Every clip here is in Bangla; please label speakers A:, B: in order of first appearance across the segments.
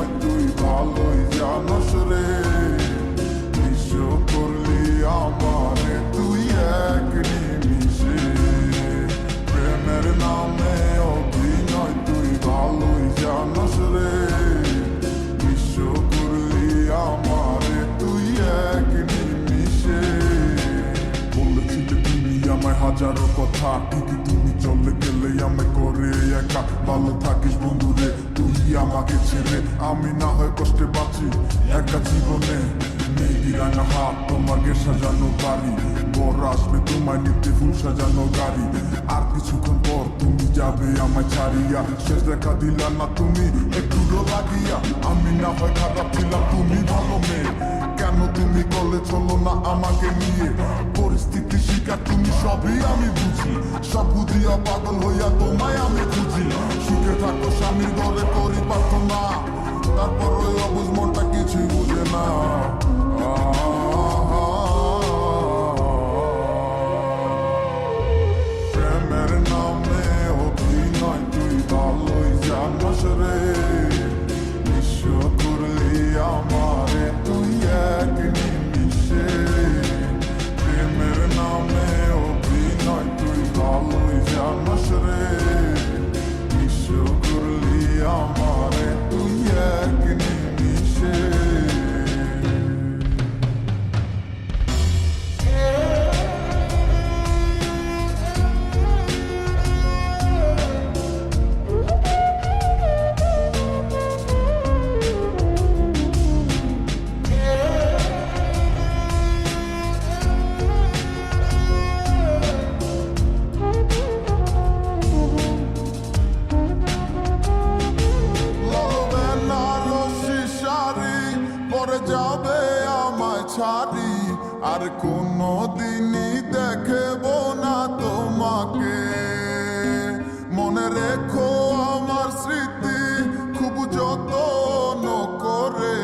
A: নয় তুই ভালোই জানোস রে, নিঃস্ব করলি আমারে তুই এক নিমিষে। প্রেমের নামে অভিনয় তুই ভালোই জানোস রে, নিঃস্ব করলি আমারে তুই এক নিমিষে। বলেছিলে তুমি আমায় হাজারো কথা, ঠিকই তুমি চলে গেলে আমায় করে একা। ভালো থাকিস বন্ধুরে তুই আমাকে ছেড়ে, আমি না হয় কষ্টে বাঁচি একা জীবনে। মেঘি রাঙা হাত তোমাকে সাজানো বাড়ি, বর আসবে তোমায় নিতে ফুল সাজানো গাড়ি। আর কিছুক্ষণ পর তুমি যাবে আমায় ছাড়িয়া, শেষ দেখা দিলা না তুমি একটু লাগিয়া। আমি না হয় খারাপ ছিলাম তুমি ভালো মেয়ে, কেন তুমি কলে চলো না আমাকে নিয়ে? পরিস্থিতি শিকার তুমি সবই আমি বুঝি, সব বুঝিয়া পাগল হইয়া তোমায় আমি খুঁজি। সুখে থাকো স্বামীর ঘরে করি প্রার্থনা, তারপর ওই অবুঝ মনটা কিছুই বুঝে না। প্রেমের নামে অভিনয় তুই ভালোই জানোস রে, নিঃস্ব করলি আমারে তুই এক নিমিষে। প্রেমের নামে অভিনয় তুই ভালোই জানোস রে, নিঃস্ব করলি আমারে তুই এক নিমিষে। পরে যাবে আমায় ছাড়ি, আর কোনো দিনই দেখব না তোমাকে। মনে রেখো আমার স্মৃতি খুব যত্ন করে,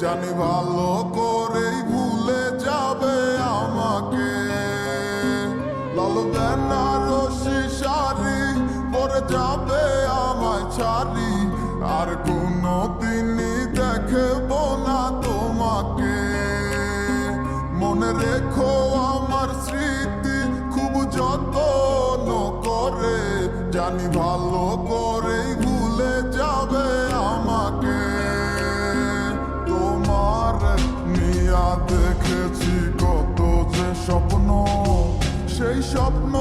A: জানি ভালো করেই ভুলে যাবে আমাকে। লাল বেনারসি শাড়ি পরে যাবে আমায় ছাড়ি, আর কোনো দিনই দেখব না তোমাকে। মনে রেখো আমার স্মৃতি খুব যত্ন করে, জানি ভালো করেই ভুলে যাবে আমাকে। তোমার নিয়া দেখেছি কত যে স্বপ্ন, সেই স্বপ্ন